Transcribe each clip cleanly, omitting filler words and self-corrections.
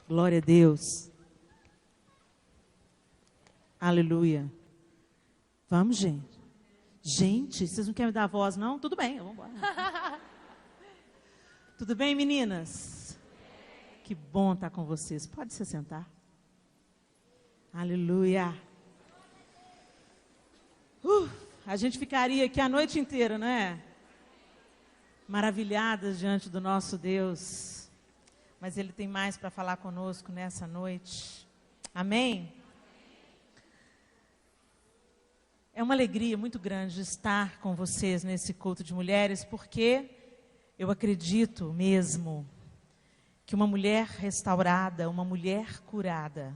Glória a Deus. Aleluia. Vamos, gente. Gente, vocês não querem me dar voz, não? Tudo bem, vamos embora. Tudo bem, meninas? Que bom estar com vocês. Pode se sentar. Aleluia. A gente ficaria aqui a noite inteira, não é? Maravilhadas diante do nosso Deus. Mas Ele tem mais para falar conosco nessa noite. Amém? É uma alegria muito grande estar com vocês nesse culto de mulheres, porque eu acredito mesmo que uma mulher restaurada, uma mulher curada,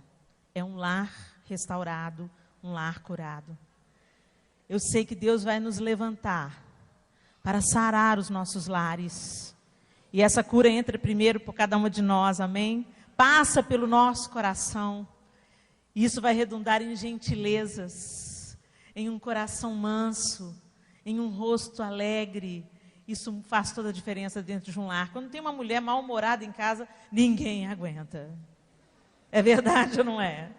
é um lar restaurado, um lar curado. Eu sei que Deus vai nos levantar para sarar os nossos lares. E essa cura entra primeiro por cada uma de nós, amém? Passa pelo nosso coração. E isso vai redundar em gentilezas, em um coração manso, em um rosto alegre. Isso faz toda a diferença dentro de um lar. Quando tem uma mulher mal-humorada em casa, ninguém aguenta. É verdade ou não é?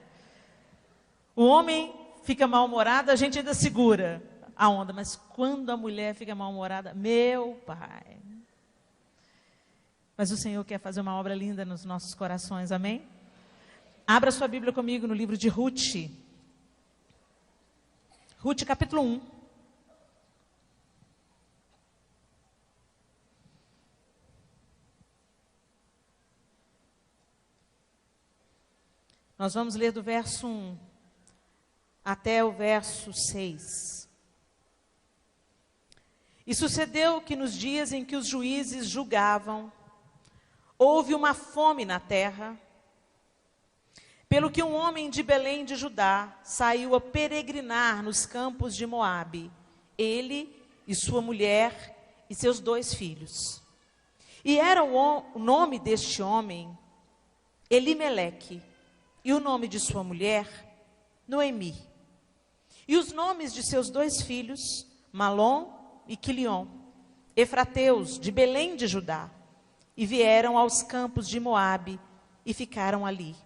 O homem fica mal-humorado, a gente ainda segura a onda. Mas quando a mulher fica mal-humorada, meu pai. Mas o Senhor quer fazer uma obra linda nos nossos corações, amém? Abra sua Bíblia comigo no livro de Ruth. Ruth, capítulo 1. Nós vamos ler do verso 1 até o verso 6. E sucedeu que nos dias em que os juízes julgavam, houve uma fome na terra, pelo que um homem de Belém de Judá saiu a peregrinar nos campos de Moabe, ele e sua mulher e seus 2 filhos. E era o nome deste homem Elimeleque, e o nome de sua mulher Noemi. E os nomes de seus 2 filhos, Malom e Quilion, efrateus de Belém de Judá. E vieram aos campos de Moabe e ficaram ali.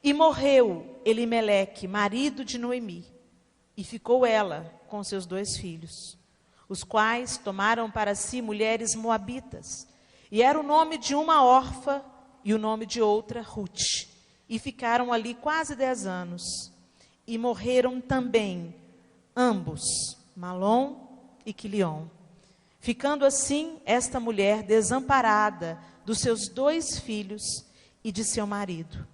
E morreu Elimeleque, marido de Noemi, e ficou ela com seus 2 filhos, os quais tomaram para si mulheres moabitas. E era o nome de uma órfã e o nome de outra Ruth. E ficaram ali quase 10 anos. E morreram também ambos, Malom e Quilion. Ficando assim esta mulher desamparada dos seus 2 filhos e de seu marido.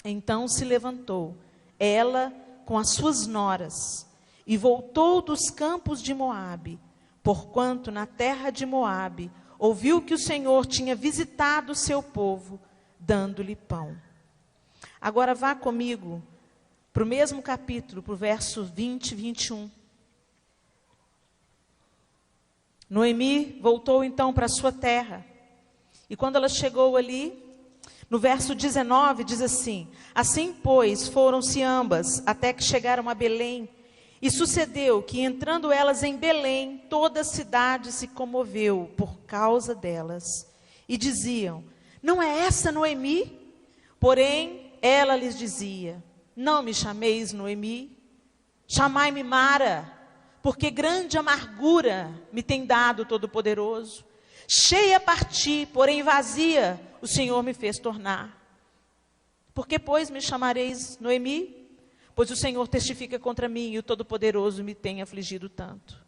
Então se levantou ela com as suas noras e voltou dos campos de Moabe, porquanto na terra de Moabe ouviu que o Senhor tinha visitado o seu povo, dando-lhe pão. Agora vá comigo para o mesmo capítulo, para o verso 20 e 21. Noemi voltou então para a sua terra. E quando ela chegou ali, no verso 19 diz assim: assim, pois, foram-se ambas, até que chegaram a Belém. E sucedeu que, entrando elas em Belém, toda a cidade se comoveu por causa delas. E diziam: não é essa Noemi? Porém, ela lhes dizia: não me chameis Noemi, chamai-me Mara, porque grande amargura me tem dado o Todo-Poderoso. Cheia parti, porém vazia, o Senhor me fez tornar. Por que, pois, me chamareis Noemi? Pois o Senhor testifica contra mim e o Todo-Poderoso me tem afligido tanto.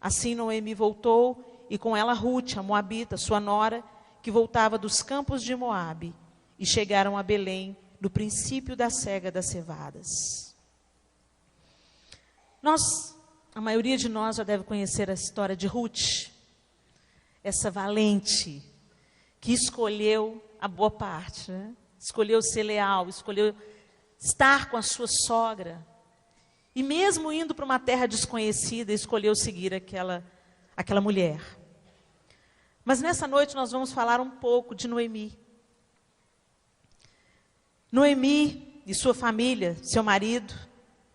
Assim Noemi voltou, e com ela Ruth, a moabita, sua nora, que voltava dos campos de Moabe, e chegaram a Belém, no princípio da cega das cevadas. A maioria de nós já deve conhecer a história de Ruth, essa valente, que escolheu a boa parte, né? Escolheu ser leal, escolheu estar com a sua sogra, e mesmo indo para uma terra desconhecida, escolheu seguir aquela mulher. Mas nessa noite nós vamos falar um pouco de Noemi. Noemi e sua família, seu marido,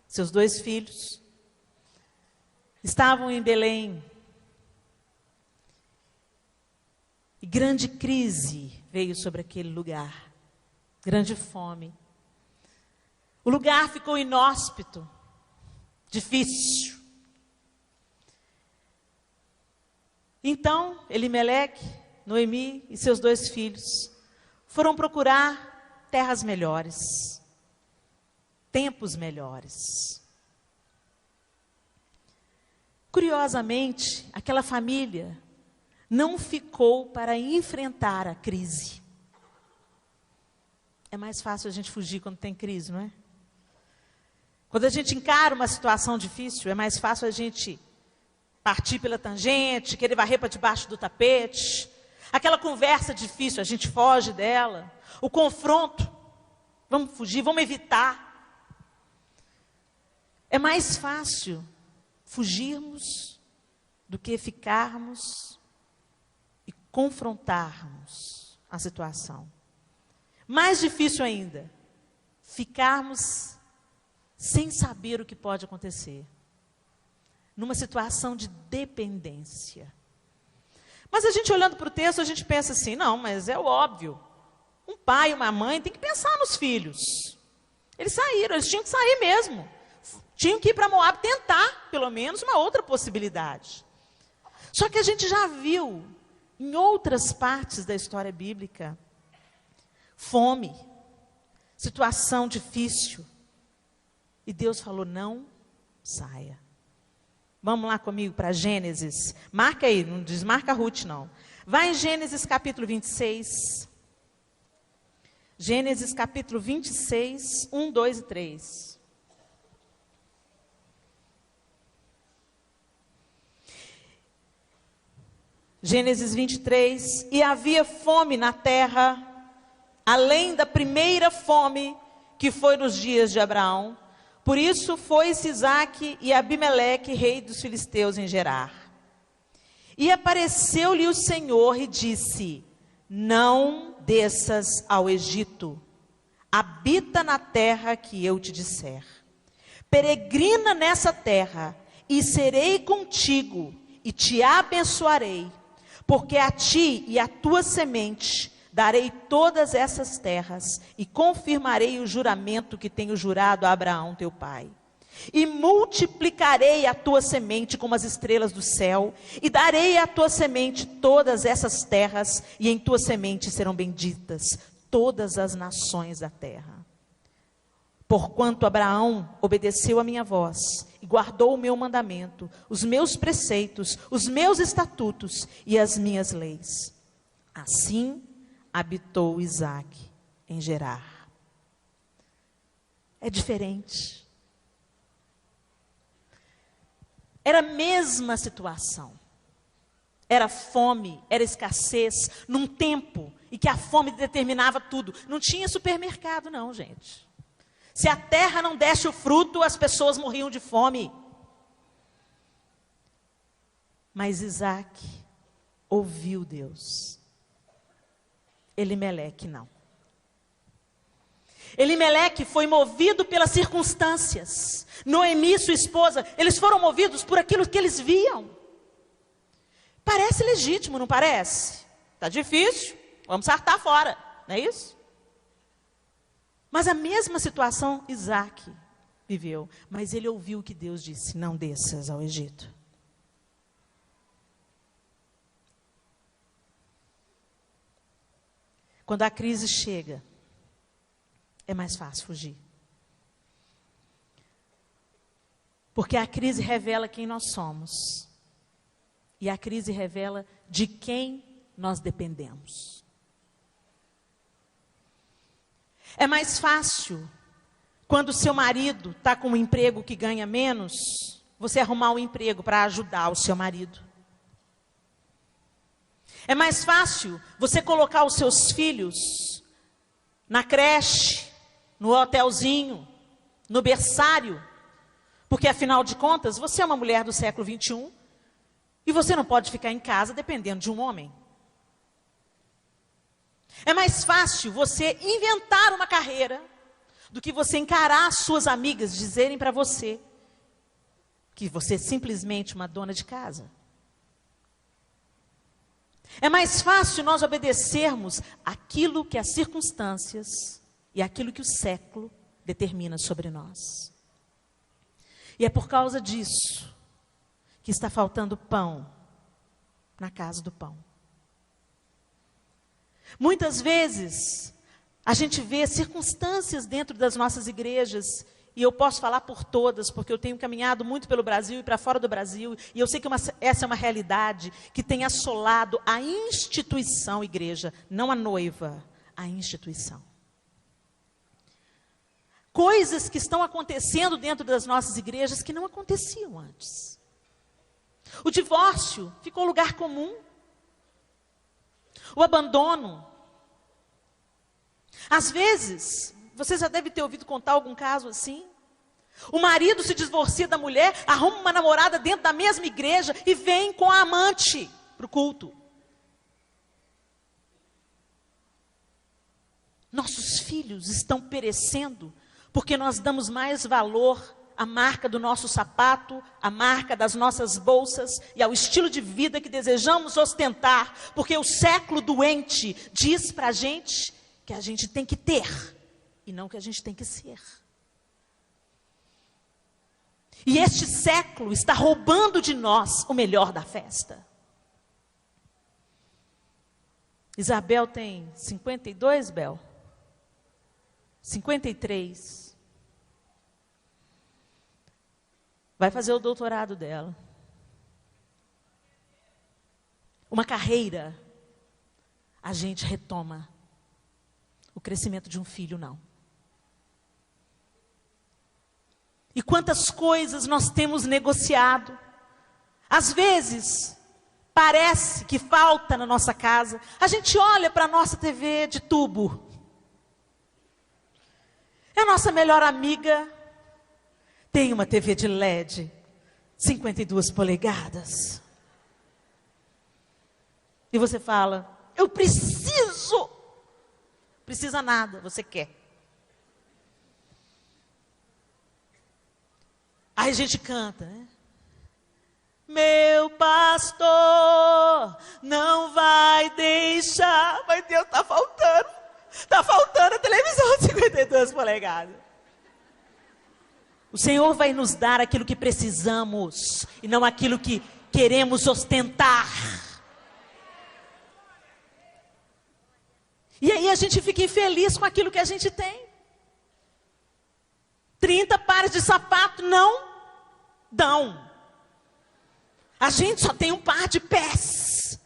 seus 2 filhos, estavam em Belém. E grande crise veio sobre aquele lugar. grande fome. O lugar ficou inóspito, difícil. Então, Elimeleque, Noemi e seus 2 filhos foram procurar terras melhores, tempos melhores. Curiosamente, aquela família não ficou para enfrentar a crise. É mais fácil a gente fugir quando tem crise, não é? Quando a gente encara uma situação difícil, é mais fácil a gente partir pela tangente, querer varrer para debaixo do tapete. Aquela conversa difícil, a gente foge dela. O confronto, vamos fugir, vamos evitar. É mais fácil fugirmos do que ficarmos e confrontarmos a situação. Mais difícil ainda, ficarmos sem saber o que pode acontecer, numa situação de dependência. Mas a gente olhando para o texto, a gente pensa assim, não, mas é óbvio, um pai e uma mãe tem que pensar nos filhos. Eles saíram, eles tinham que sair mesmo, tinham que ir para Moab tentar, pelo menos, uma outra possibilidade. Só que a gente já viu, em outras partes da história bíblica, fome, situação difícil, e Deus falou, não saia. Vamos lá comigo para Gênesis. Marca aí, não desmarca Ruth não. Vai em Gênesis capítulo 26. Gênesis capítulo 26, 1, 2 e 3. Gênesis 23. E havia fome na terra, além da primeira fome que foi nos dias de Abraão. Por isso foi-se Isaque e Abimeleque, rei dos filisteus, em Gerar. E apareceu-lhe o Senhor e disse, não desças ao Egito, habita na terra que eu te disser. Peregrina nessa terra, e serei contigo, e te abençoarei, porque a ti e à tua semente darei todas essas terras e confirmarei o juramento que tenho jurado a Abraão teu pai. E multiplicarei a tua semente como as estrelas do céu, e darei à tua semente todas essas terras, e em tua semente serão benditas todas as nações da terra. Porquanto Abraão obedeceu a minha voz, e guardou o meu mandamento, os meus preceitos, os meus estatutos e as minhas leis. Assim habitou Isaque em Gerar. É diferente. Era a mesma situação. Era fome, era escassez, num tempo em que a fome determinava tudo. Não tinha supermercado não, gente. Se a terra não desse o fruto, as pessoas morriam de fome. Mas Isaque ouviu Deus. Elimeleque não. Elimeleque foi movido pelas circunstâncias. Noemi, sua esposa, eles foram movidos por aquilo que eles viam. Parece legítimo, não parece? Está difícil, vamos sartar fora, não é isso? Mas a mesma situação Isaque viveu. Mas ele ouviu o que Deus disse, não desças ao Egito. Quando a crise chega, é mais fácil fugir. Porque a crise revela quem nós somos. E a crise revela de quem nós dependemos. É mais fácil, quando seu marido está com um emprego que ganha menos, você arrumar um emprego para ajudar o seu marido. É mais fácil você colocar os seus filhos na creche, no hotelzinho, no berçário, porque afinal de contas, você é uma mulher do século 21 e você não pode ficar em casa dependendo de um homem. É mais fácil você inventar uma carreira do que você encarar as suas amigas dizerem para você que você é simplesmente uma dona de casa. É mais fácil nós obedecermos aquilo que as circunstâncias e aquilo que o século determina sobre nós. E é por causa disso que está faltando pão na casa do pão. Muitas vezes, a gente vê circunstâncias dentro das nossas igrejas, e eu posso falar por todas, porque eu tenho caminhado muito pelo Brasil e para fora do Brasil, e eu sei que essa é uma realidade que tem assolado a instituição igreja, não a noiva, a instituição. Coisas que estão acontecendo dentro das nossas igrejas que não aconteciam antes. O divórcio ficou lugar comum. O abandono. Às vezes, você já deve ter ouvido contar algum caso assim. O marido se divorcia da mulher, arruma uma namorada dentro da mesma igreja e vem com a amante para o culto. Nossos filhos estão perecendo porque nós damos mais valor à marca do nosso sapato, à marca das nossas bolsas e ao estilo de vida que desejamos ostentar, porque o século doente diz para a gente que a gente tem que ter e não que a gente tem que ser. E este século está roubando de nós o melhor da festa. Isabel tem 52, Bel? 53. Vai fazer o doutorado dela. Uma carreira, a gente retoma. O crescimento de um filho, não. E quantas coisas nós temos negociado. Às vezes, parece que falta na nossa casa. A gente olha para a nossa TV de tubo. É a nossa melhor amiga. Tem uma TV de LED, 52 polegadas. E você fala, eu preciso. Precisa nada, você quer. Aí a gente canta, né? Meu pastor não vai deixar. Mas Deus, está faltando. Está faltando a televisão de 52 polegadas. O Senhor vai nos dar aquilo que precisamos e não aquilo que queremos ostentar. E aí a gente fica infeliz com aquilo que a gente tem. 30 pares de sapato não dão. A gente só tem um par de pés,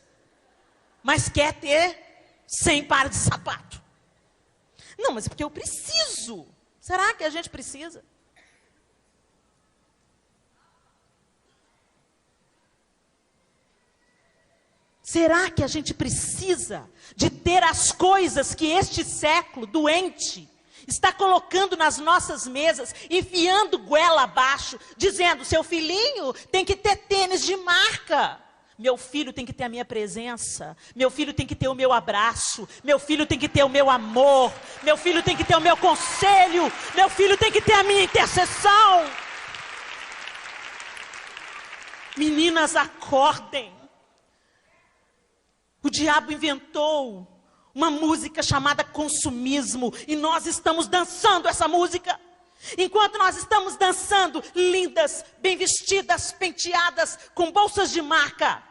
mas quer ter 100 pares de sapato. Não, mas é porque eu preciso. Será que a gente precisa? Será que a gente precisa de ter as coisas que este século doente está colocando nas nossas mesas, enfiando goela abaixo, dizendo, seu filhinho tem que ter tênis de marca. Meu filho tem que ter a minha presença. Meu filho tem que ter o meu abraço. Meu filho tem que ter o meu amor. Meu filho tem que ter o meu conselho. Meu filho tem que ter a minha intercessão. Meninas, acordem. O diabo inventou uma música chamada consumismo. E nós estamos dançando essa música. Enquanto nós estamos dançando, lindas, bem vestidas, penteadas, com bolsas de marca,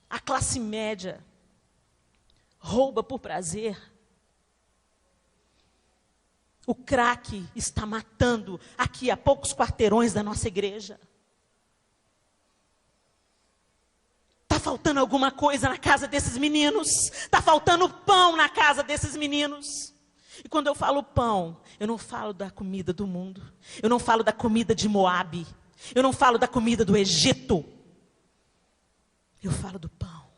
a classe média rouba por prazer. O crack está matando aqui a poucos quarteirões da nossa igreja. Está faltando alguma coisa na casa desses meninos. Está faltando pão na casa desses meninos. E quando eu falo pão, eu não falo da comida do mundo. Eu não falo da comida de Moabe. Eu não falo da comida do Egito. Eu falo do pão.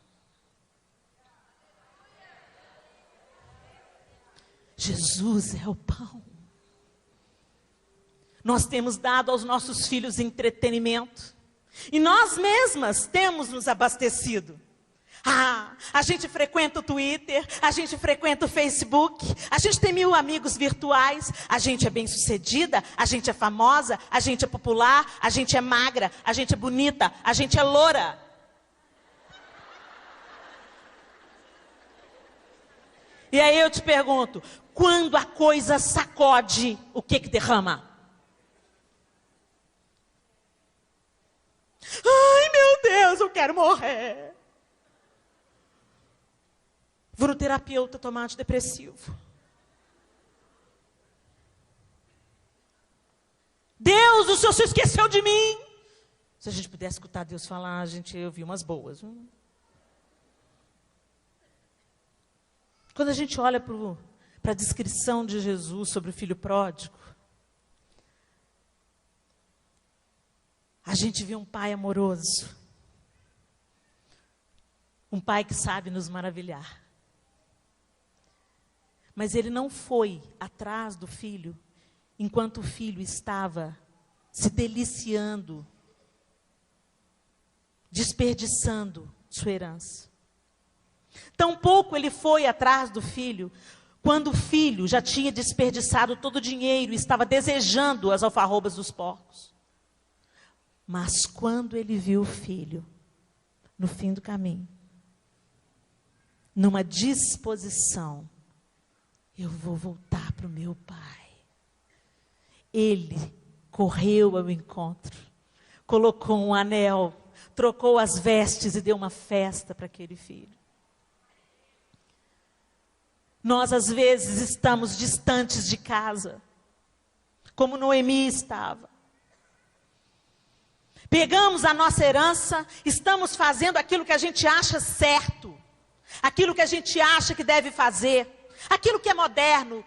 Jesus é o pão. Nós temos dado aos nossos filhos entretenimento. E nós mesmas temos nos abastecido. A gente frequenta o Twitter, a gente frequenta o Facebook, a gente tem 1000 amigos virtuais, a gente é bem-sucedida, a gente é famosa, a gente é popular, a gente é magra, a gente é bonita, a gente é loura. E aí eu te pergunto, quando a coisa sacode, o que derrama? Ai, meu Deus, eu quero morrer. Vou no terapeuta tomar antidepressivo. Deus, o Senhor se esqueceu de mim. Se a gente pudesse escutar Deus falar, a gente ia ouvir umas boas. Quando a gente olha para a descrição de Jesus sobre o filho pródigo, a gente vê um pai amoroso. Um pai que sabe nos maravilhar. Mas ele não foi atrás do filho enquanto o filho estava se deliciando, desperdiçando sua herança. Tampouco ele foi atrás do filho quando o filho já tinha desperdiçado todo o dinheiro e estava desejando as alfarrobas dos porcos. Mas quando ele viu o filho, no fim do caminho, numa disposição, eu vou voltar para o meu pai. Ele correu ao encontro, colocou um anel, trocou as vestes e deu uma festa para aquele filho. Nós, às vezes, estamos distantes de casa, como Noemi estava. Pegamos a nossa herança, estamos fazendo aquilo que a gente acha certo, aquilo que a gente acha que deve fazer, aquilo que é moderno,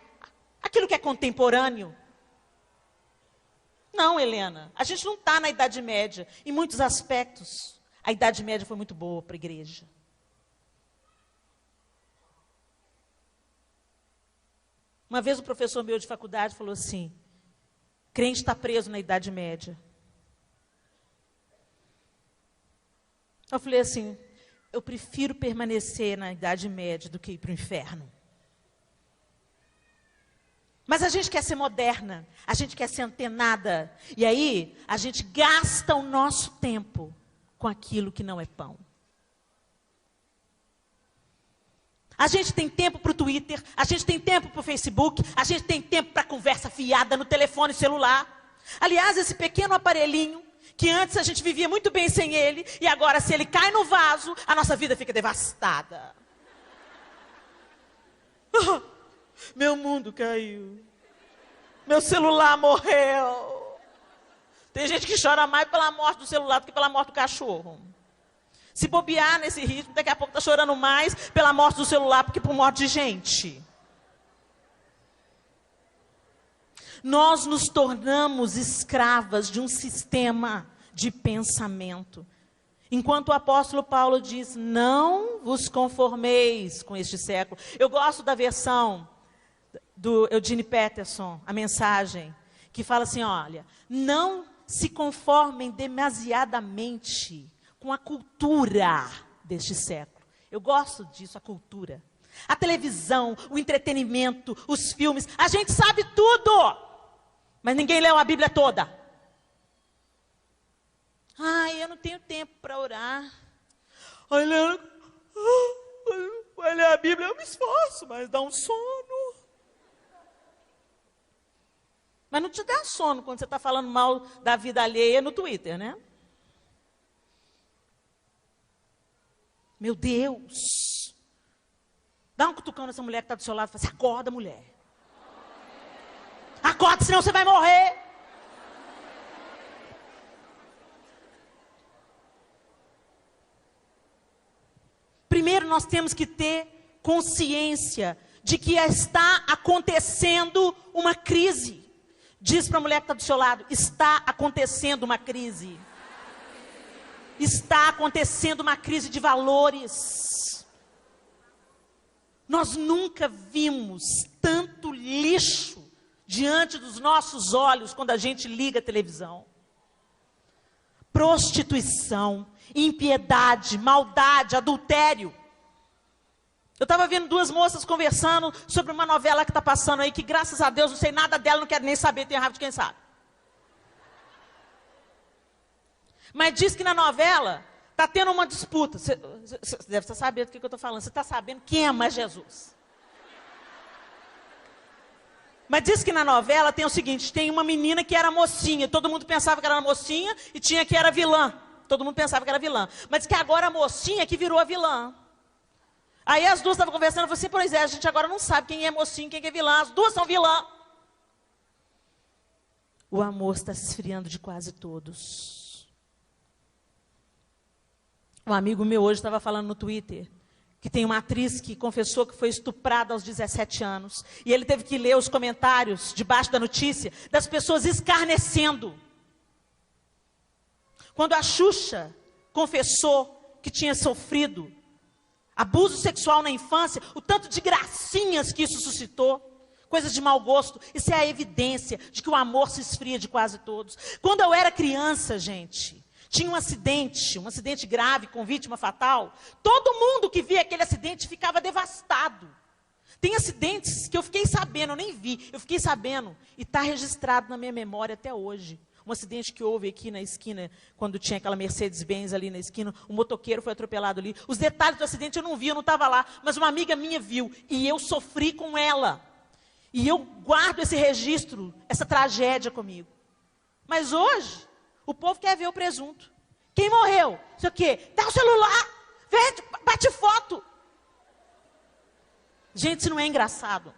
aquilo que é contemporâneo. Não, Helena, a gente não está na Idade Média. Em muitos aspectos, a Idade Média foi muito boa para a igreja. Uma vez um professor meu de faculdade falou assim, crente está preso na Idade Média. Eu falei assim, eu prefiro permanecer na Idade Média do que ir para o inferno. Mas a gente quer ser moderna, a gente quer ser antenada. E aí, a gente gasta o nosso tempo com aquilo que não é pão. A gente tem tempo para o Twitter, a gente tem tempo para o Facebook, a gente tem tempo para conversa fiada no telefone celular. Aliás, esse pequeno aparelhinho, que antes a gente vivia muito bem sem ele, e agora se ele cai no vaso, a nossa vida fica devastada. Meu mundo caiu. Meu celular morreu. Tem gente que chora mais pela morte do celular do que pela morte do cachorro. Se bobear nesse ritmo, daqui a pouco está chorando mais pela morte do celular do que por morte de gente. Nós nos tornamos escravas de um sistema de pensamento. Enquanto o apóstolo Paulo diz, não vos conformeis com este século. Eu gosto da versão do Eugene Peterson, a mensagem, que fala assim, olha, não se conformem demasiadamente com a cultura deste século. Eu gosto disso, a cultura. A televisão, o entretenimento, os filmes, a gente sabe tudo, mas ninguém leu a Bíblia toda. Ai, eu não tenho tempo para orar. Olha, vai ler a Bíblia, eu me esforço, mas dá um sono. Mas não te dá sono quando você está falando mal da vida alheia no Twitter, né? Meu Deus. Dá um cutucão nessa mulher que está do seu lado e fala assim, acorda, mulher. Acorda, senão você vai morrer. Primeiro nós temos que ter consciência de que está acontecendo uma crise. Diz para a mulher que está do seu lado, está acontecendo uma crise. Está acontecendo uma crise de valores. Nós nunca vimos tanto lixo diante dos nossos olhos quando a gente liga a televisão. Prostituição, impiedade, maldade, adultério. Eu estava vendo duas moças conversando sobre uma novela que está passando aí, que graças a Deus não sei nada dela, não quero nem saber, tenho raiva de quem sabe. Mas diz que na novela está tendo uma disputa. Você deve estar sabendo do que eu estou falando. Você está sabendo quem ama Jesus? Mas diz que na novela tem o seguinte, tem uma menina que era mocinha, todo mundo pensava que era mocinha, e tinha que era vilã. Todo mundo pensava que era vilã. Mas diz que agora a mocinha que virou a vilã. Aí as duas estavam conversando, eu falei assim, pois é, a gente agora não sabe quem é mocinho, quem é vilã, as duas são vilã. O amor está se esfriando de quase todos. Um amigo meu hoje estava falando no Twitter, que tem uma atriz que confessou que foi estuprada aos 17 anos. E ele teve que ler os comentários debaixo da notícia das pessoas escarnecendo. Quando a Xuxa confessou que tinha sofrido abuso sexual na infância, o tanto de gracinhas que isso suscitou, coisas de mau gosto, isso é a evidência de que o amor se esfria de quase todos. Quando eu era criança, gente, tinha um acidente grave com vítima fatal. Todo mundo que via aquele acidente ficava devastado. Tem acidentes que eu fiquei sabendo, eu nem vi, eu fiquei sabendo. E está registrado na minha memória até hoje. Um acidente que houve aqui na esquina, quando tinha aquela Mercedes-Benz ali na esquina, um motoqueiro foi atropelado ali. Os detalhes do acidente eu não vi, eu não estava lá, mas uma amiga minha viu, e eu sofri com ela. E eu guardo esse registro, essa tragédia comigo. Mas hoje, o povo quer ver o presunto. Quem morreu? Não sei o quê. Dá o celular. Vê, bate foto. Gente, isso não é engraçado.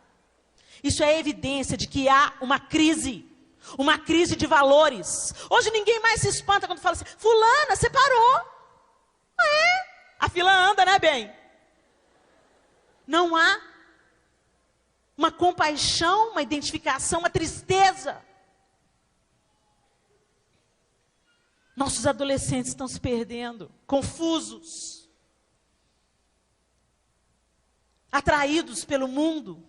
Isso é evidência de que há uma crise de valores. Hoje ninguém mais se espanta quando fala assim, fulana, você parou. É, a fila anda, né, bem? Não há uma compaixão, uma identificação, uma tristeza. Nossos adolescentes estão se perdendo, confusos, atraídos pelo mundo.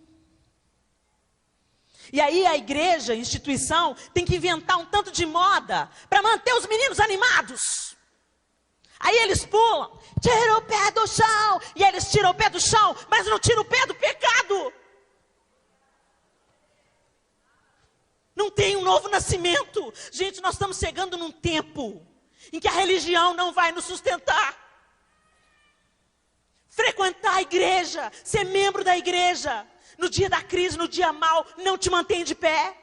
E aí a igreja, a instituição, tem que inventar um tanto de moda para manter os meninos animados. Aí eles pulam, tira o pé do chão, e eles tiram o pé do chão, mas não tiram o pé do pecado. Não tem um novo nascimento. Gente, nós estamos chegando num tempo em que a religião não vai nos sustentar. Frequentar a igreja, ser membro da igreja, no dia da crise, no dia mau, não te mantém de pé.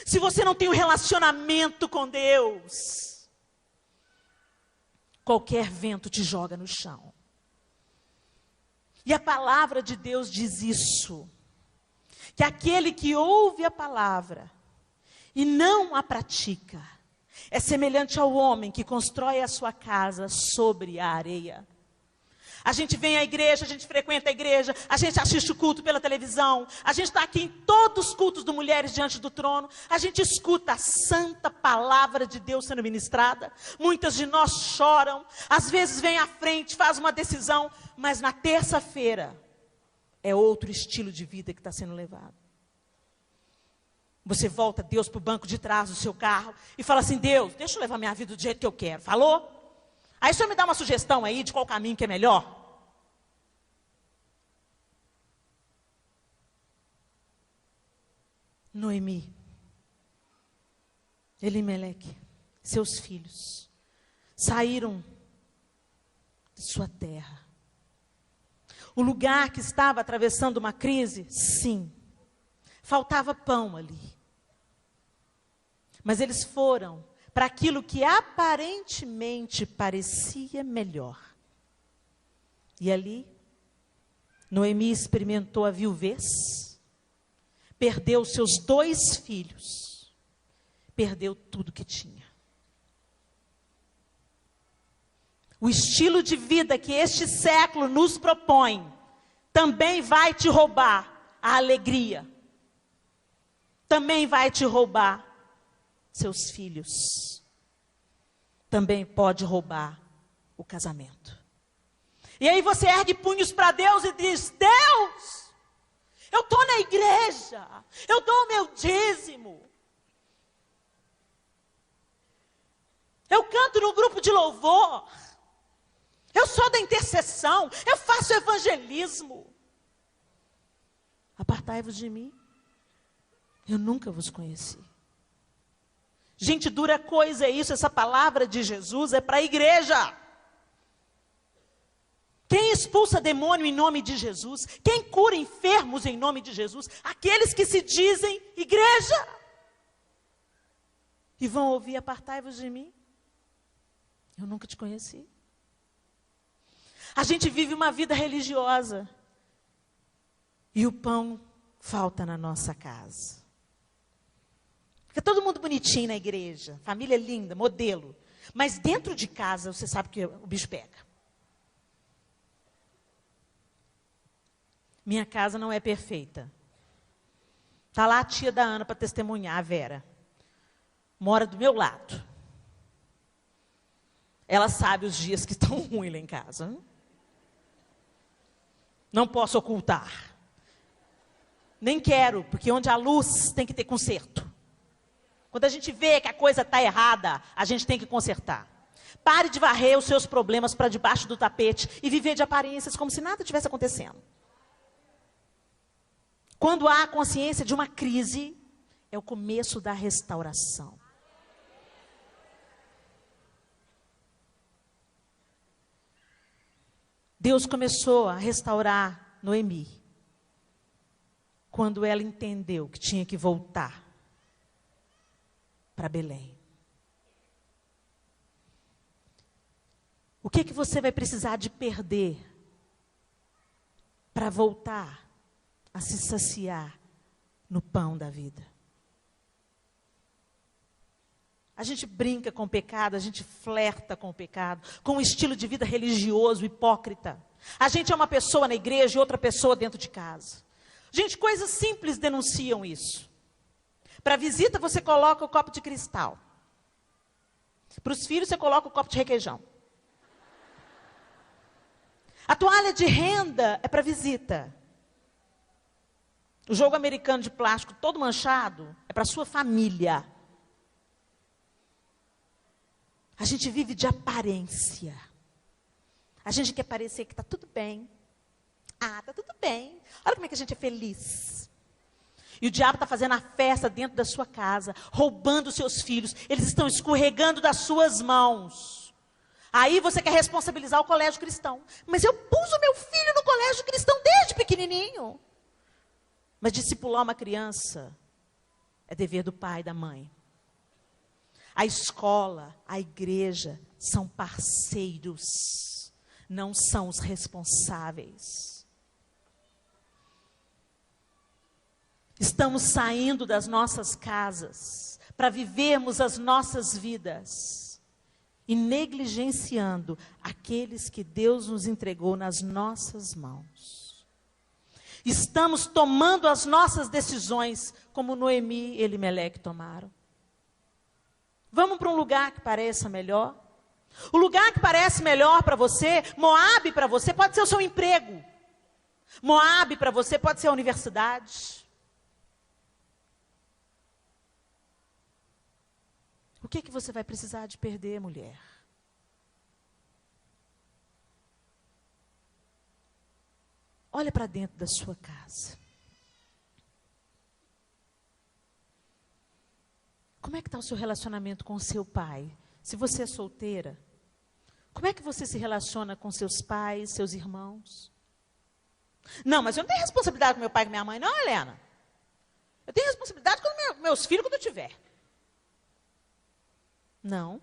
Se você não tem um relacionamento com Deus, qualquer vento te joga no chão. E a palavra de Deus diz isso. Que aquele que ouve a palavra e não a pratica, é semelhante ao homem que constrói a sua casa sobre a areia. A gente vem à igreja, a gente frequenta a igreja, a gente assiste o culto pela televisão, a gente está aqui em todos os cultos do Mulheres Diante do Trono, a gente escuta a santa palavra de Deus sendo ministrada, muitas de nós choram, às vezes vem à frente, faz uma decisão, mas na terça-feira, é outro estilo de vida que está sendo levado. Você volta, Deus, para o banco de trás do seu carro e fala assim, Deus, deixa eu levar minha vida do jeito que eu quero. Falou? Aí o senhor me dá uma sugestão aí de qual caminho que é melhor? Noemi, Elimeleque, seus filhos, saíram de sua terra. O lugar que estava atravessando uma crise, sim. Faltava pão ali. Mas eles foram para aquilo que aparentemente parecia melhor. E ali, Noemi experimentou a viuvez, perdeu seus 2 filhos, perdeu tudo que tinha. O estilo de vida que este século nos propõe também vai te roubar a alegria. Também vai te roubar seus filhos. Também pode roubar o casamento. E aí você ergue punhos para Deus e diz, Deus, eu estou na igreja, eu dou o meu dízimo. Eu canto no grupo de louvor. Eu sou da intercessão, eu faço evangelismo. Apartai-vos de mim, eu nunca vos conheci. Gente, dura coisa é isso, essa palavra de Jesus é para a igreja. Quem expulsa demônio em nome de Jesus? Quem cura enfermos em nome de Jesus? Aqueles que se dizem igreja. E vão ouvir: apartai-vos de mim. Eu nunca te conheci. A gente vive uma vida religiosa. E o pão falta na nossa casa. Fica todo mundo bonitinho na igreja. Família linda, modelo. Mas dentro de casa, você sabe que o bicho pega. Minha casa não é perfeita. Está lá a tia da Ana para testemunhar, a Vera. Mora do meu lado. Ela sabe os dias que estão ruins lá em casa. Não posso ocultar. Nem quero, porque onde há luz tem que ter conserto. Quando a gente vê que a coisa está errada, a gente tem que consertar. Pare de varrer os seus problemas para debaixo do tapete e viver de aparências como se nada tivesse acontecendo. Quando há consciência de uma crise, é o começo da restauração. Deus começou a restaurar Noemi, quando ela entendeu que tinha que voltar para Belém. O que você vai precisar de perder para voltar a se saciar no pão da vida? A gente brinca com o pecado, a gente flerta com o pecado, com um estilo de vida religioso, hipócrita. A gente é uma pessoa na igreja e outra pessoa dentro de casa. Gente, coisas simples denunciam isso. Para visita você coloca o copo de cristal. Para os filhos você coloca o copo de requeijão. A toalha de renda é para visita. O jogo americano de plástico todo manchado é para a sua família. A gente vive de aparência. A gente quer parecer que está tudo bem. Ah, está tudo bem. Olha como é que a gente é feliz. E o diabo está fazendo a festa dentro da sua casa, roubando os seus filhos. Eles estão escorregando das suas mãos. Aí você quer responsabilizar o colégio cristão. Mas eu pus o meu filho no colégio cristão desde pequenininho. Mas discipular uma criança é dever do pai e da mãe. A escola, a igreja são parceiros, não são os responsáveis. Estamos saindo das nossas casas para vivermos as nossas vidas e negligenciando aqueles que Deus nos entregou nas nossas mãos. Estamos tomando as nossas decisões como Noemi e Elimeleque tomaram. Vamos para um lugar que pareça melhor? O lugar que parece melhor para você, Moabe para você pode ser o seu emprego. Moabe para você pode ser a universidade. O que você vai precisar de perder, mulher? Olha para dentro da sua casa. Como é que está o seu relacionamento com o seu pai? Se você é solteira, como é que você se relaciona com seus pais, seus irmãos? Não, mas eu não tenho responsabilidade com meu pai e com minha mãe, não, Helena. Eu tenho responsabilidade com meus filhos quando eu tiver. Não.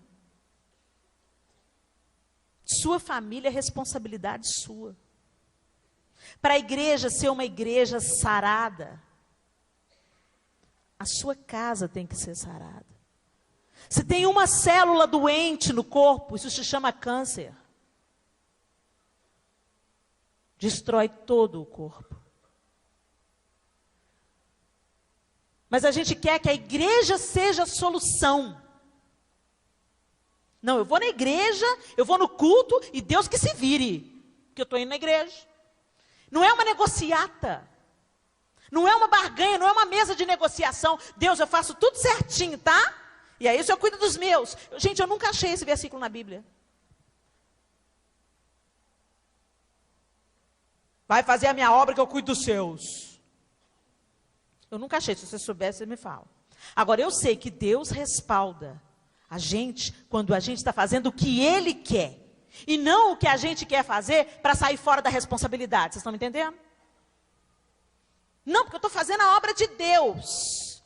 Sua família é responsabilidade sua. Para a igreja ser uma igreja sarada, a sua casa tem que ser sarada. Se tem uma célula doente no corpo, isso se chama câncer. Destrói todo o corpo. Mas a gente quer que a igreja seja a solução. Não, eu vou na igreja, eu vou no culto e Deus que se vire, que eu estou indo na igreja. Não é uma negociata. Não é uma barganha, não é uma mesa de negociação. Deus, eu faço tudo certinho, tá? E aí o Senhor cuida dos meus. Gente, eu nunca achei esse versículo na Bíblia. Vai fazer a minha obra que eu cuido dos seus. Eu nunca achei. Se você soubesse, você me fala. Agora, eu sei que Deus respalda a gente quando a gente está fazendo o que Ele quer. E não o que a gente quer fazer para sair fora da responsabilidade. Vocês estão me entendendo? Não, porque eu estou fazendo a obra de Deus.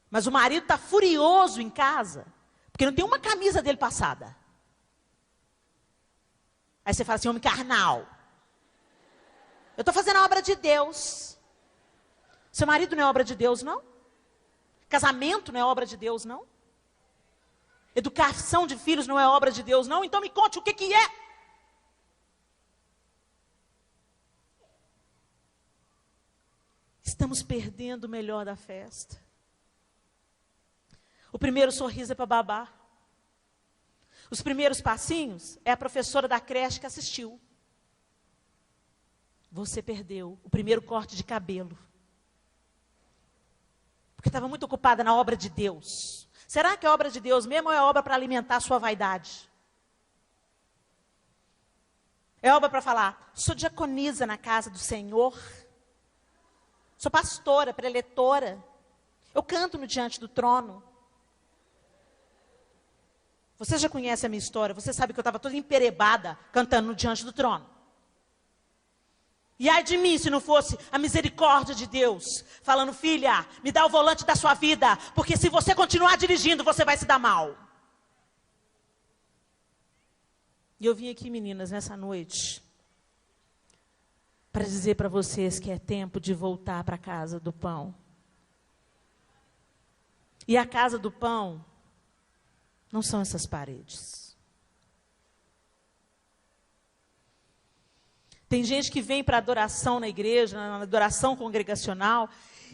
Mas o marido está furioso em casa, porque não tem uma camisa dele passada. Aí você fala assim, homem carnal. Eu estou fazendo a obra de Deus. Seu marido não é obra de Deus, não? Casamento não é obra de Deus, não? Educação de filhos não é obra de Deus, não? Então me conte o que que é. Estamos perdendo o melhor da festa. O primeiro sorriso é para babá. Os primeiros passinhos é a professora da creche que assistiu. Você perdeu o primeiro corte de cabelo. Porque estava muito ocupada na obra de Deus. Será que é obra de Deus mesmo ou é obra para alimentar a sua vaidade? É obra para falar, sou diaconisa na casa do Senhor. Sou pastora, preletora. Eu canto no diante do trono. Você já conhece a minha história, você sabe que eu estava toda emperebada cantando no diante do trono. E ai de mim se não fosse a misericórdia de Deus, falando, filha, me dá o volante da sua vida, porque se você continuar dirigindo, você vai se dar mal. E eu vim aqui, meninas, nessa noite, para dizer para vocês que é tempo de voltar para a casa do pão. E a casa do pão não são essas paredes. Tem gente que vem para adoração na igreja, na adoração congregacional,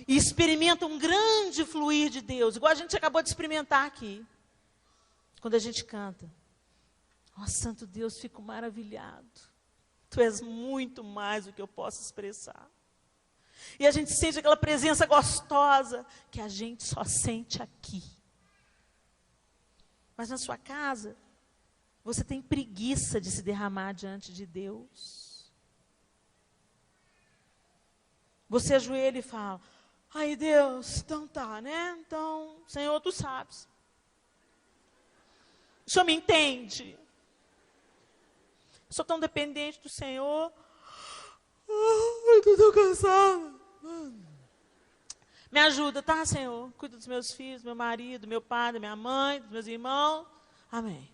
e experimenta um grande fluir de Deus, igual a gente acabou de experimentar aqui, quando a gente canta. Ó, Santo Deus, fico maravilhado. Tu és muito mais do que eu posso expressar. E a gente sente aquela presença gostosa, que a gente só sente aqui. Mas na sua casa, você tem preguiça de se derramar diante de Deus. Você ajoelha e fala, ai Deus, então tá, né? Então, Senhor, tu sabes. O Senhor me entende. Eu sou tão dependente do Senhor. Eu estou tão cansada. Me ajuda, tá, Senhor? Cuida dos meus filhos, do meu marido, do meu pai, da minha mãe, dos meus irmãos. Amém.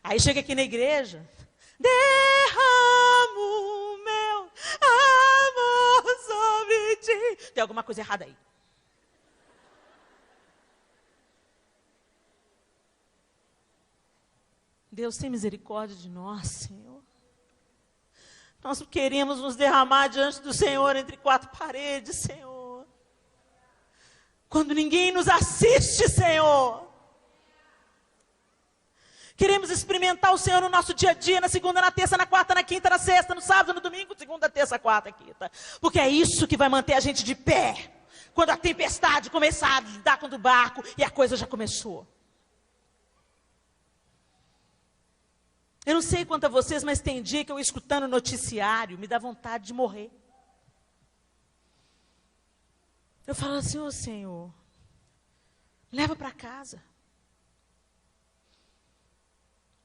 Aí chega aqui na igreja. Derramo meu amor sobre ti. Tem alguma coisa errada aí. Deus, tem misericórdia de nós, Senhor. Nós queremos nos derramar diante do Senhor entre quatro paredes, Senhor. Quando ninguém nos assiste, Senhor. Queremos experimentar o Senhor no nosso dia a dia, na segunda, na terça, na quarta, na quinta, na sexta, no sábado, no domingo, segunda, terça, quarta, quinta. Porque é isso que vai manter a gente de pé. Quando a tempestade começar a lidar com o barco e a coisa já começou. Eu não sei quanto a vocês, mas tem dia que eu escutando o noticiário, me dá vontade de morrer. Eu falo assim, ô Senhor, leva para casa.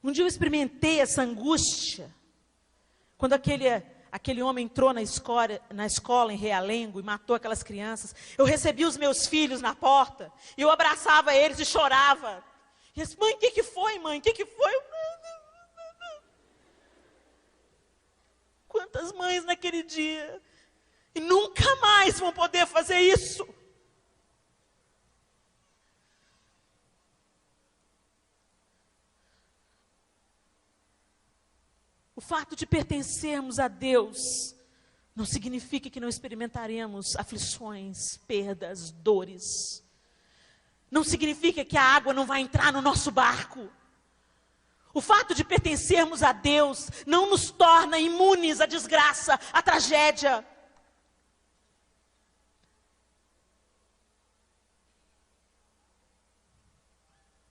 Um dia eu experimentei essa angústia, quando aquele homem entrou na escola em Realengo e matou aquelas crianças. Eu recebi os meus filhos na porta, e eu abraçava eles e chorava. E eu disse, mãe, o que foi, mãe? O que foi? Quantas mães naquele dia, e nunca mais vão poder fazer isso. O fato de pertencermos a Deus não significa que não experimentaremos aflições, perdas, dores. Não significa que a água não vai entrar no nosso barco. O fato de pertencermos a Deus não nos torna imunes à desgraça, à tragédia.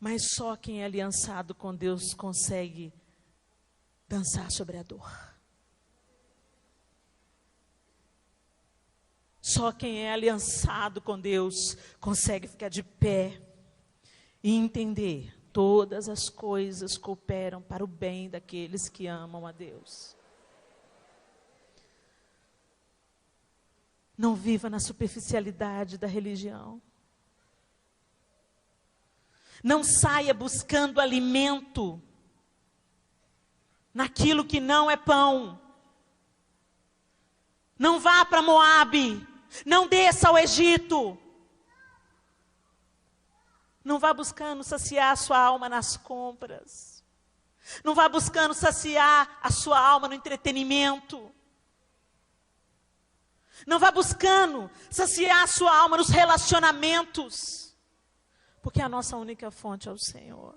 Mas só quem é aliançado com Deus consegue dançar sobre a dor. Só quem é aliançado com Deus consegue ficar de pé e entender todas as coisas cooperam para o bem daqueles que amam a Deus. Não viva na superficialidade da religião. Não saia buscando alimento naquilo que não é pão. Não vá para Moabe. Não desça ao Egito. Não vá buscando saciar a sua alma nas compras. Não vá buscando saciar a sua alma no entretenimento. Não vá buscando saciar a sua alma nos relacionamentos. Porque a nossa única fonte é o Senhor.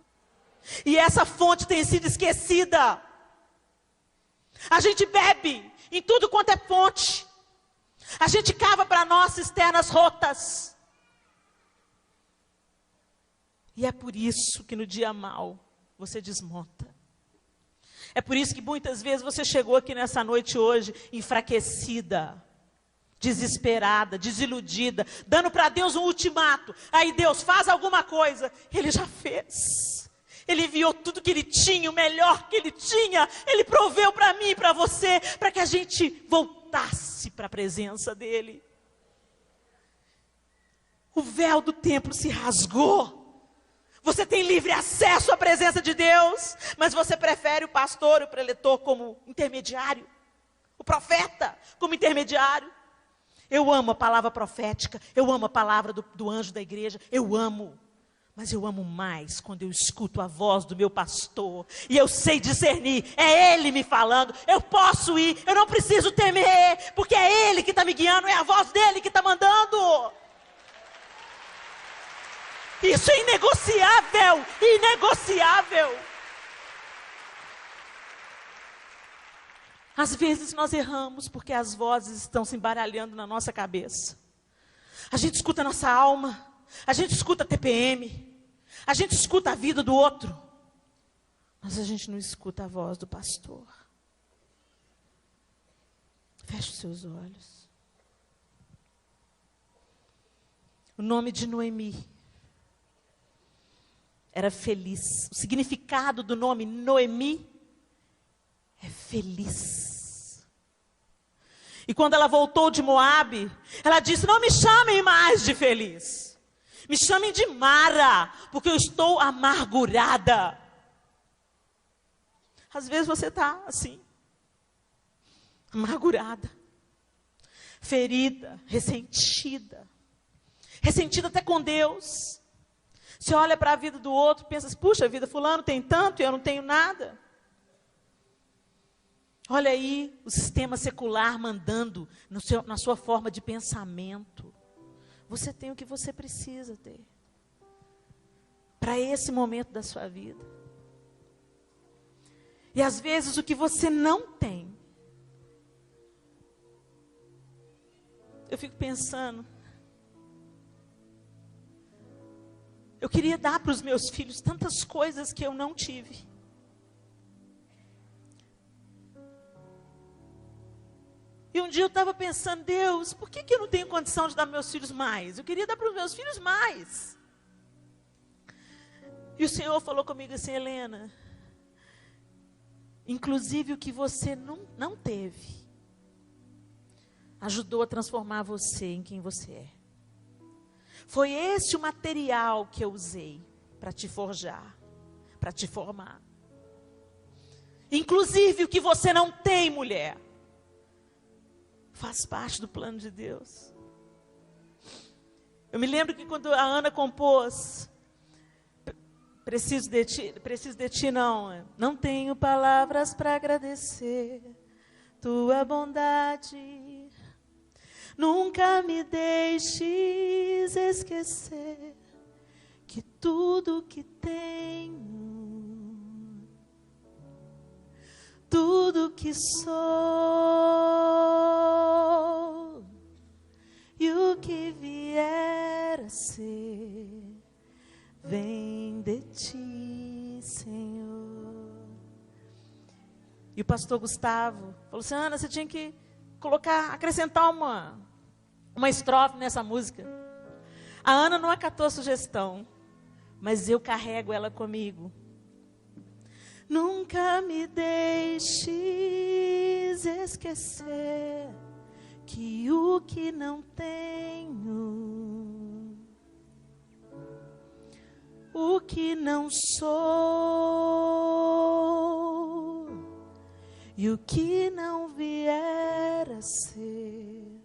E essa fonte tem sido esquecida. A gente bebe em tudo quanto é fonte. A gente cava para nós cisternas rotas. E é por isso que no dia mau você desmonta. É por isso que muitas vezes você chegou aqui nessa noite hoje enfraquecida, desesperada, desiludida, dando para Deus um ultimato. Aí Deus faz alguma coisa. Ele já fez. Ele enviou tudo que Ele tinha, o melhor que Ele tinha. Ele proveu para mim e para você, para que a gente voltasse para a presença dEle. O véu do templo se rasgou. Você tem livre acesso à presença de Deus, mas você prefere o pastor, o preletor como intermediário, o profeta como intermediário. Eu amo a palavra profética, eu amo a palavra do anjo da igreja, eu amo. Mas eu amo mais quando eu escuto a voz do meu pastor. E eu sei discernir, é Ele me falando. Eu posso ir, eu não preciso temer. Porque é Ele que está me guiando, é a voz dEle que está mandando. Isso é inegociável, inegociável. Às vezes nós erramos porque as vozes estão se embaralhando na nossa cabeça. A gente escuta a nossa alma. A gente escuta a TPM, a gente escuta a vida do outro, mas a gente não escuta a voz do pastor. Feche os seus olhos. O nome de Noemi era feliz. O significado do nome Noemi é feliz. E quando ela voltou de Moabe, ela disse: não me chamem mais de feliz. Me chamem de Mara, porque eu estou amargurada. Às vezes você está assim, amargurada, ferida, ressentida até com Deus. Você olha para a vida do outro e pensa: puxa vida, fulano tem tanto e eu não tenho nada. Olha aí o sistema secular mandando na sua forma de pensamento. Você tem o que você precisa ter para esse momento da sua vida. E às vezes o que você não tem, eu fico pensando, eu queria dar para os meus filhos tantas coisas que eu não tive. E um dia eu estava pensando: Deus, por que eu não tenho condição de dar para meus filhos mais? Eu queria dar para os meus filhos mais. E o Senhor falou comigo assim: Helena, inclusive o que você não teve, ajudou a transformar você em quem você é. Foi esse o material que eu usei para te forjar, para te formar. Inclusive o que você não tem, mulher, faz parte do plano de Deus. Eu me lembro que quando a Ana compôs Preciso de ti não tenho palavras para agradecer tua bondade. Nunca me deixes esquecer que tudo que tenho, tudo que sou e o que vier a ser, vem de ti, Senhor. E o pastor Gustavo falou assim: Ana, você tinha que acrescentar uma estrofe nessa música. A Ana não acatou a sugestão. mas eu carrego ela comigo. Nunca me deixes esquecer que o que não tenho, o que não sou e o que não vier a ser,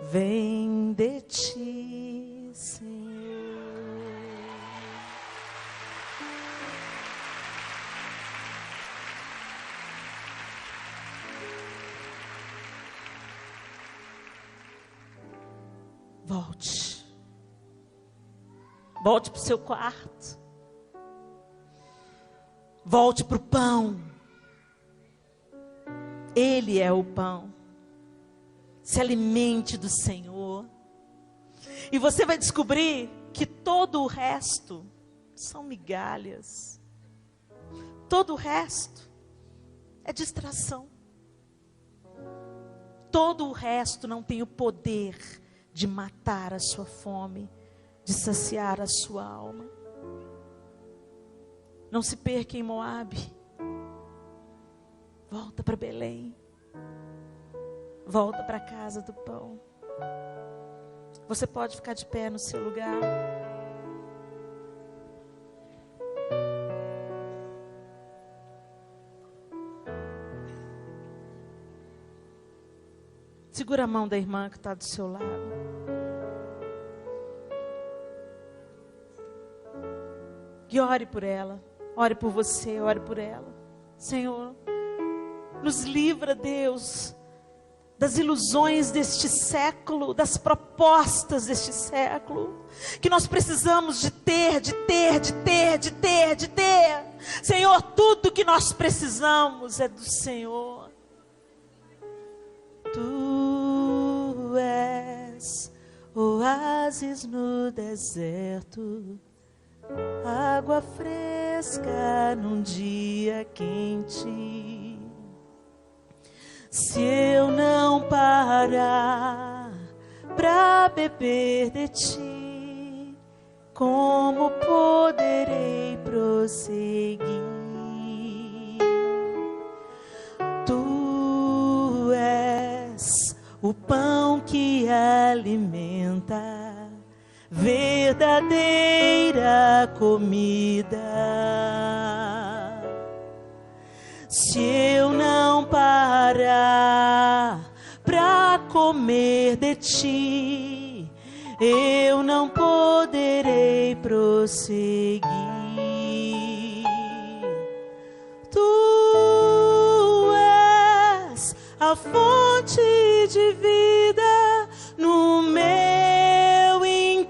vem de ti, Senhor. Volte. Volte para o seu quarto. Volte para o pão. Ele é o pão. Se alimente do Senhor. E você vai descobrir que todo o resto são migalhas. Todo o resto é distração. Todo o resto não tem o poder de matar a sua fome, de saciar a sua alma. Não se perca em Moabe. Volta para Belém. Volta para a casa do pão. Você pode ficar de pé no seu lugar. Segura a mão da irmã que está do seu lado. E ore por ela. Ore por você, ore por ela. Senhor, nos livra, Deus, das ilusões deste século, das propostas deste século, que nós precisamos de ter. Senhor, tudo que nós precisamos é do Senhor. Tu és oásis no deserto, água fresca num dia quente. Se eu não parar pra beber de ti, como poderei prosseguir? Tu és o pão que alimenta, verdadeira comida. Se eu não parar pra comer de ti, eu não poderei prosseguir. Tu és a fonte de vida no meu interior.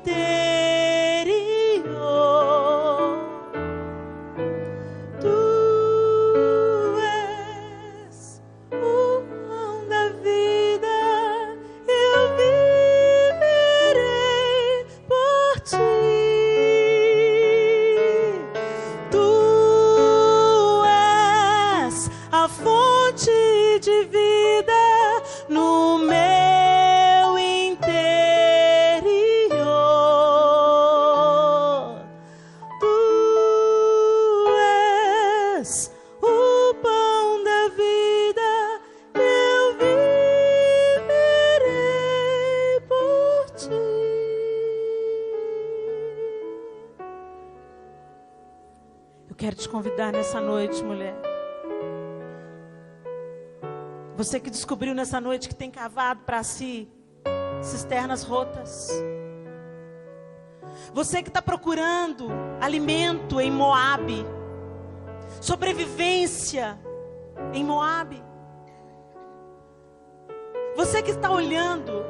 Tu és o pão da vida, eu viverei por ti. Tu és a fonte de vida no meu interior. Tu és o pão da vida, eu viverei por ti. Eu quero te convidar nessa noite, mulher. Você que descobriu nessa noite que tem cavado para si cisternas rotas. Você que está procurando alimento em Moabe, sobrevivência em Moabe. Você que está olhando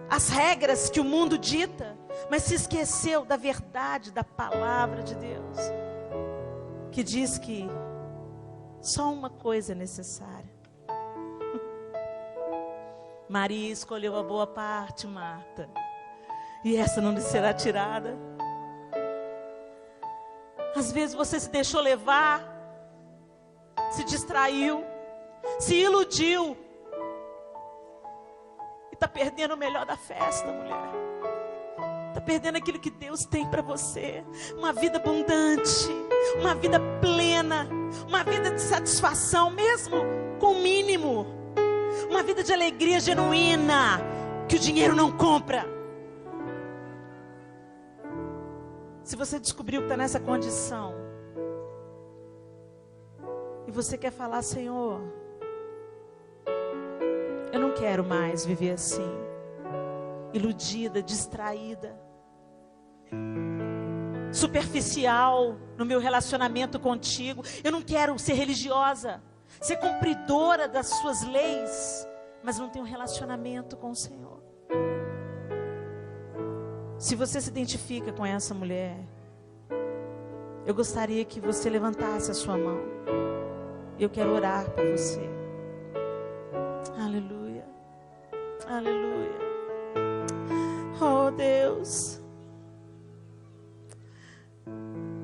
as regras que o mundo dita, mas se esqueceu da verdade da palavra de Deus, que diz que só uma coisa é necessária. Maria escolheu a boa parte, Marta, e essa não lhe será tirada. Às vezes você se deixou levar, se distraiu, se iludiu, e está perdendo o melhor da festa, mulher. Está está perdendo aquilo que Deus tem para você. Uma vida abundante, uma vida plena, uma vida de satisfação, mesmo com o mínimo. Uma vida de alegria genuína, que o dinheiro não compra. Se você descobriu que está nessa condição, e você quer falar: Senhor, eu não quero mais viver assim, iludida, distraída, superficial no meu relacionamento contigo. Eu não quero ser religiosa, ser cumpridora das suas leis, mas não tenho relacionamento com o Senhor. Se você se identifica com essa mulher, eu gostaria que você levantasse a sua mão. Eu quero orar por você. Aleluia, aleluia. Oh Deus,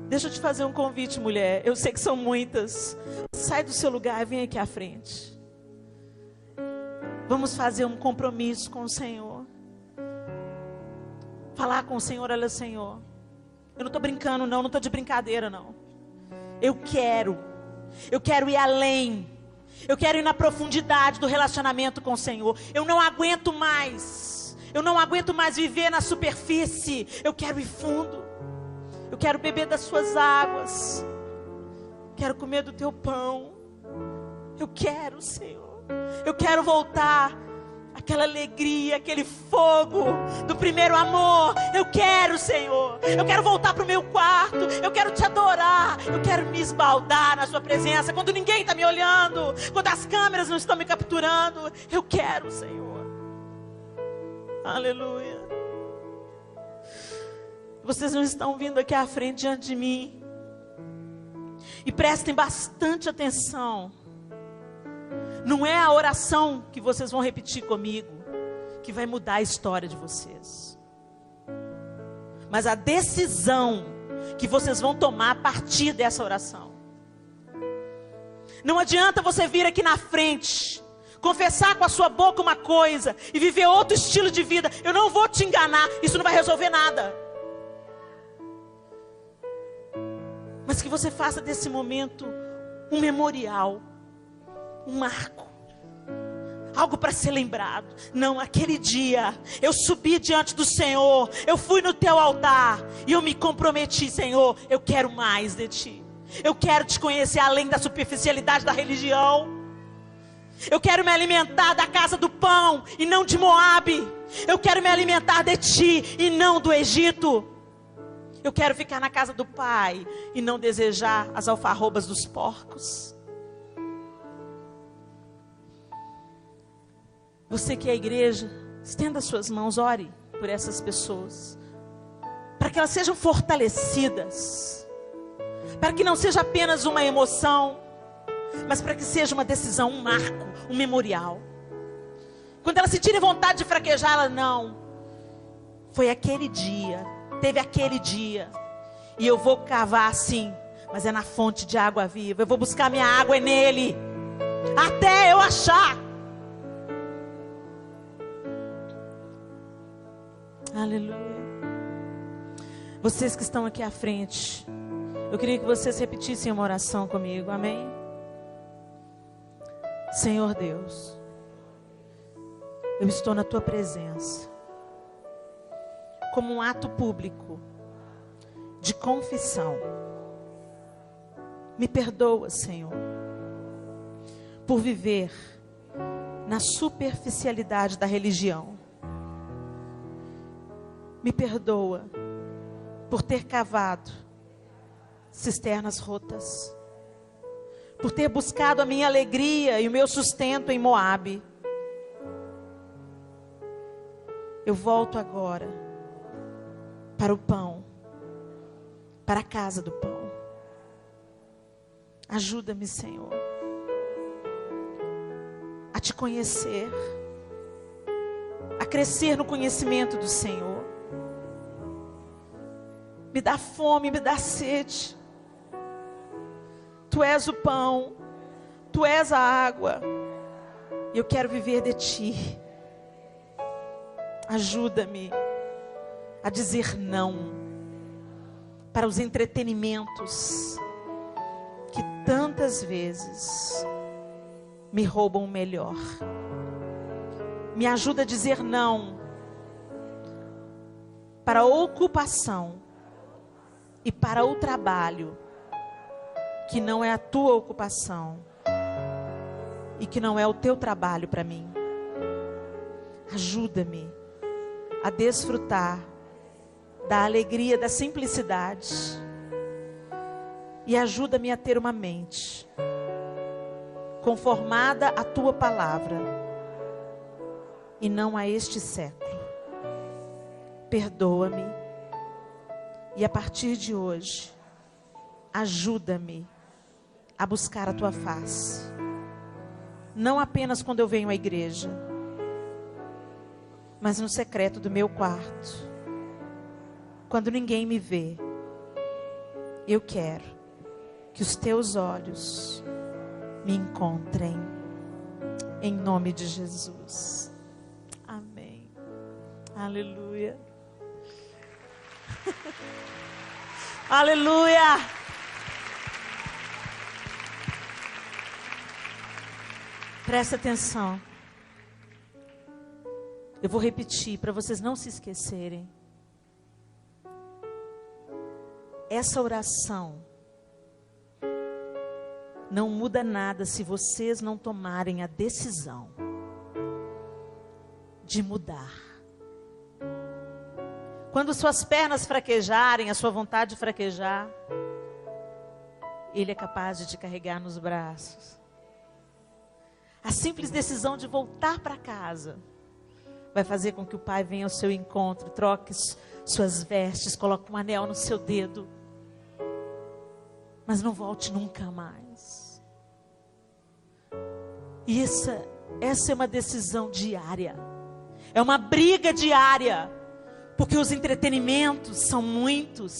deixa eu te fazer um convite, mulher. Eu sei que são muitas. Sai do seu lugar e vem aqui à frente. Vamos fazer um compromisso com o Senhor. Falar com o Senhor: olha, Senhor, eu não estou brincando não estou de brincadeira não. Eu quero ir além. Eu quero ir na profundidade do relacionamento com o Senhor. Eu não aguento mais viver na superfície. Eu quero ir fundo. Eu quero beber das suas águas. Quero comer do teu pão. Eu quero, Senhor. Eu quero voltar aquela alegria, aquele fogo do primeiro amor. Eu quero, Senhor. Eu quero voltar para o meu quarto. Eu quero te adorar. Eu quero me esbaldar na sua presença, quando ninguém está me olhando, quando as câmeras não estão me capturando. Eu quero, Senhor. Aleluia. Vocês não estão vindo aqui à frente diante de mim. E prestem bastante atenção. Não é a oração que vocês vão repetir comigo que vai mudar a história de vocês, mas a decisão que vocês vão tomar a partir dessa oração. Não adianta você vir aqui na frente, confessar com a sua boca uma coisa e viver outro estilo de vida. Eu não vou te enganar, isso não vai resolver nada. Mas que você faça desse momento um memorial, um marco, algo para ser lembrado. Não, aquele dia eu subi diante do Senhor, eu fui no teu altar e eu me comprometi: Senhor, eu quero mais de ti. Eu quero te conhecer além da superficialidade da religião. Eu quero me alimentar da casa do pão e não de Moabe. Eu quero me alimentar de ti e não do Egito. Eu quero ficar na casa do Pai e não desejar as alfarrobas dos porcos. Você que é a igreja, estenda suas mãos, ore por essas pessoas, para que elas sejam fortalecidas, para que não seja apenas uma emoção, mas para que seja uma decisão, um marco, um memorial. Quando elas sentirem vontade de fraquejar, elas: não, foi aquele dia, teve aquele dia, e eu vou cavar sim, mas é na fonte de água viva. Eu vou buscar minha água nele, até eu achar. Aleluia. Vocês que estão aqui à frente, eu queria que vocês repetissem uma oração comigo, amém? Senhor Deus, eu estou na tua presença, como um ato público de confissão. Me perdoa, Senhor, por viver na superficialidade da religião. Me perdoa por ter cavado cisternas rotas, por ter buscado a minha alegria e o meu sustento em Moabe. Eu volto agora para o pão, para a casa do pão. Ajuda-me, Senhor, a te conhecer, a crescer no conhecimento do Senhor. Me dá fome, me dá sede. Tu és o pão, tu és a água, e eu quero viver de ti. Ajuda-me a a dizer não para os entretenimentos que tantas vezes me roubam o melhor. Me ajuda a dizer não para a ocupação e para o trabalho que não é a tua ocupação e que não é o teu trabalho para mim. Ajuda-me a desfrutar da alegria, da simplicidade, e ajuda-me a ter uma mente conformada à tua palavra e não a este século. Perdoa-me e a partir de hoje ajuda-me a buscar a tua face, não apenas quando eu venho à igreja, mas no secreto do meu quarto, quando ninguém me vê. Eu quero que os teus olhos me encontrem, em nome de Jesus. Amém. Aleluia. Aleluia. Presta atenção. Eu vou repetir para vocês não se esquecerem. Essa oração não muda nada se vocês não tomarem a decisão de mudar. Quando suas pernas fraquejarem, a sua vontade fraquejar, Ele é capaz de te carregar nos braços. A simples decisão de voltar para casa vai fazer com que o Pai venha ao seu encontro, troque suas vestes, coloque um anel no seu dedo, mas não volte nunca mais. E essa é uma decisão diária, é uma briga diária, porque os entretenimentos são muitos.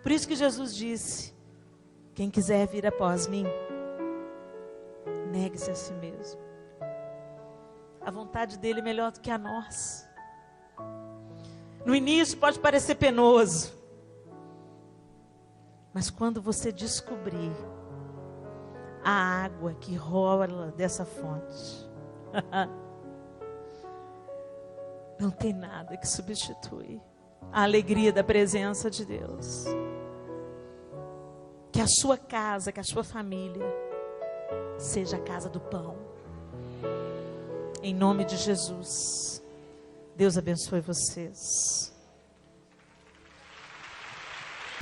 Por isso que Jesus disse: quem quiser vir após mim, negue-se a si mesmo. A vontade dele é melhor do que a nossa. No início pode parecer penoso, mas quando você descobrir a água que rola dessa fonte, não tem nada que substitui a alegria da presença de Deus. Que a sua casa, que a sua família seja a casa do pão. Em nome de Jesus. Deus abençoe vocês.